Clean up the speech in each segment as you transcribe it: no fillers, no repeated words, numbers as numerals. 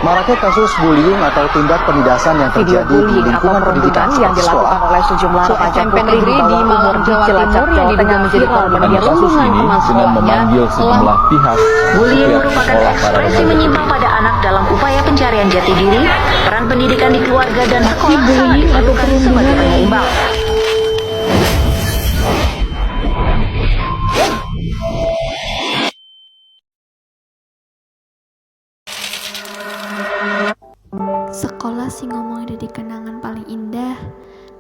Maraknya kasus bullying atau tindak penindasan yang Video terjadi di bullying atau lingkungan pendidikan perundungan yang dilakukan oleh sejumlah remaja SMP putri negeri di di Malang, Jawa Timur yang diduga menjadi korban perundungan teman sekolahnya sejumlah pihak. Bullying merupakan ekspresi menyimpang pada anak dalam upaya pencarian jati diri, peran pendidikan di keluarga dan sekolah sangat diperlukan sebagai penyeimbang. Sekolah sing ngomong dadi kenangan paling indah,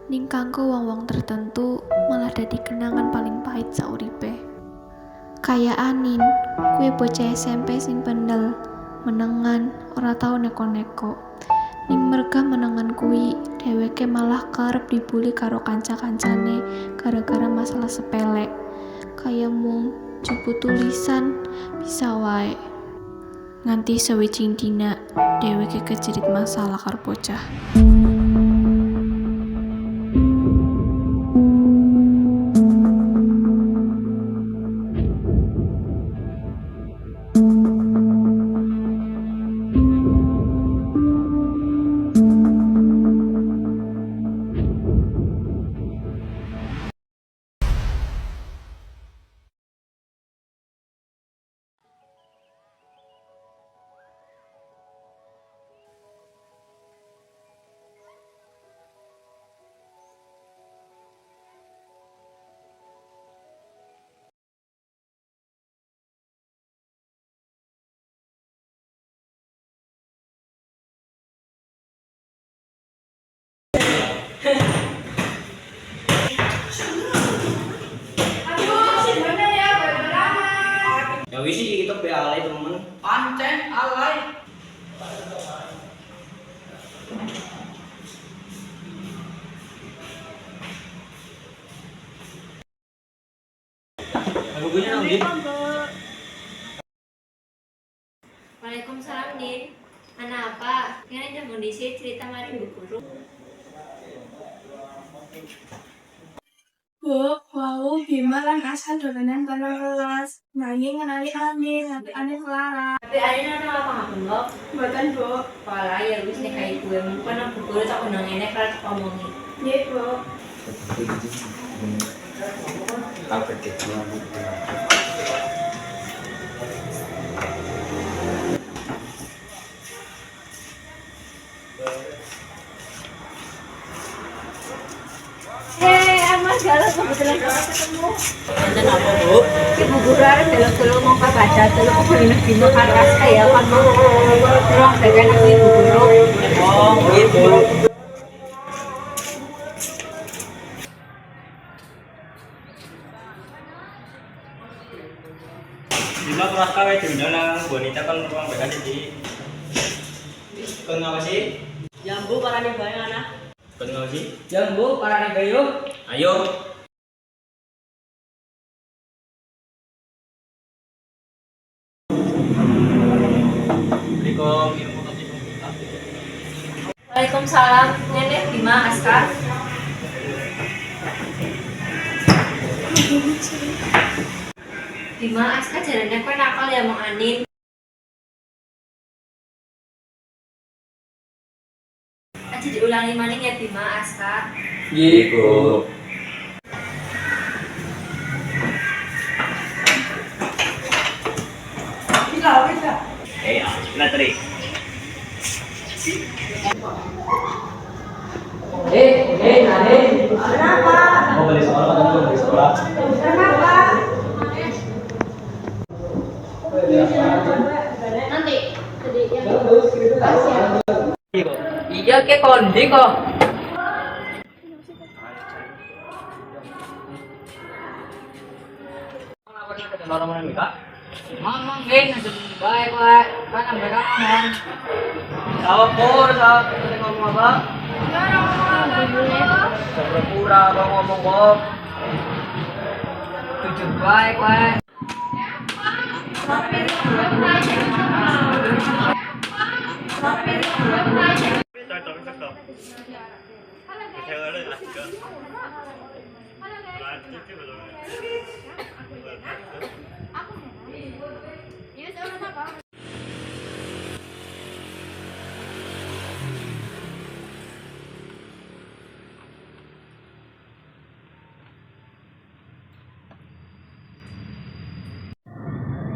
ning kanggo wong-wong tertentu malah dadi kenangan paling pahit sauripe. Kaya Anin, kue bocah SMP sing bandel, menengan, ora tau neko-neko. Ning merga menengan kui, dheweke malah kerep dibully karo kanca-kancane gara-gara masalah sepele. Kaya mung juput tulisan bisa wae. Nganti sawijing dina dheweke kejerit masalah karo bocah. Ya wis iki kita be alay temen. Pancen alay. Bukunya nang ndi? Waalaikumsalam, Din. Ana apa? Yang ada kondisi cerita mari Bu Guru. Bu, wau Bima lan asal dolanan bareng kelas. Nanging ngenali Amin, nanti Amin Clara. Tapi Arin ana apa ngapain lo? Mboten, Bu. Pala ya wis nek kayak gue mungkin nang Bu Guru tak undang enek kalau tak omongi. Nggih, Bu. Apa teh? Mas galas kebetulan kita ketemu. Enten apa, Bu? Ibu Guru arep delok-delok mau baca delok kok bener Bima karas kaya kan mau. Terus dagan Ibu Guru. Oh, gitu. Bima kelas kawe diundang bonita kan ruang BK di. Kenapa sih? Jambu parane bae anak. Kenapa sih? Jambu parane bayo. Ayo. Assalamualaikum ilmu komunikasi. Waalaikumsalam. Nenek Bima Askar. Bima Askar jarane kowe nakal ya Mang Anin. Aja diulangi maning ya Bima Askar. Nggih, Bu. Bisa. Latri. Nadine. Kenapa? Mau beli sekolah kan belum beli sekolah. Kenapa? Nanti Iya ke kondi kok. Orang-orang nikah. Ngomong gini, baik baik. Kan mereka ngomong. Sawah pur, sawah ngomong apa? Pura apa ngomong kok? Jujur baik baik.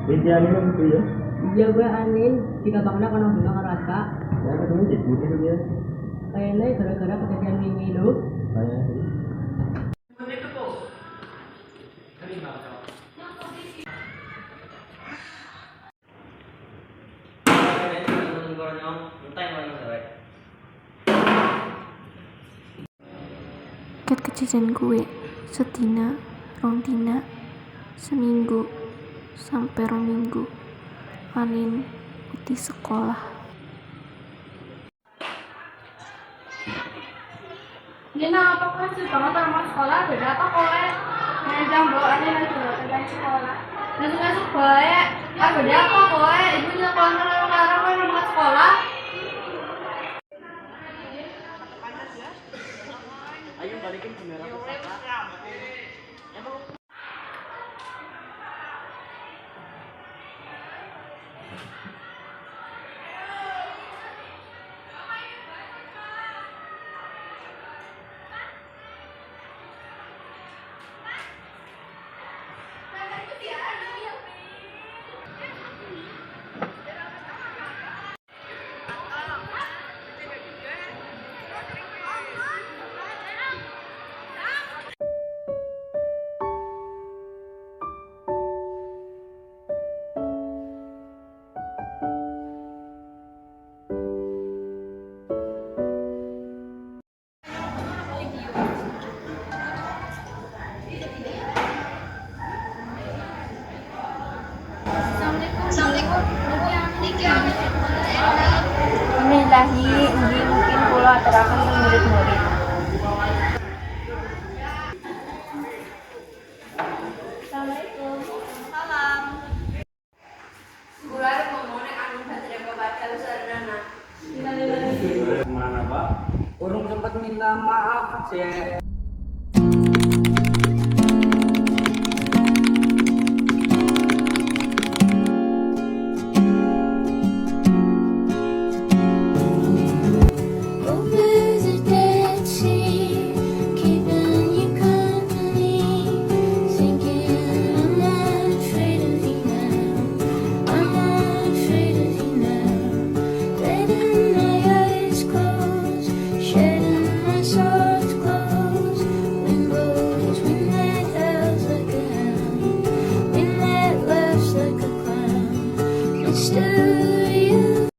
Idealnya gitu ya. Iya gue anin, jika bangna kono bunga karo Atka. Ya ketemu jadi gitu ya. Kayaknya gara-gara kejadian wingi itu. Kayak Ket kejadian gue setina, rong dina, seminggu, sampai rong minggu. Anin di sekolah. Dina apa kasih banget sama sekolah beda apa kowe? Ngajang bawaannya lagi tentang sekolah. Langsung masuk baik. Ah beda apa kowe? Ibu nyekolah karo kowe nang sekolah. Ayo balikin kamera ke kakak. Bismillahi, mungkin kula aturaken teng murid-murid. Assalamualaikum. Salam. Kula arep ngomong nek anu baterai kebaca sarana. Kemana Pak? Urung sempat minta maaf sih.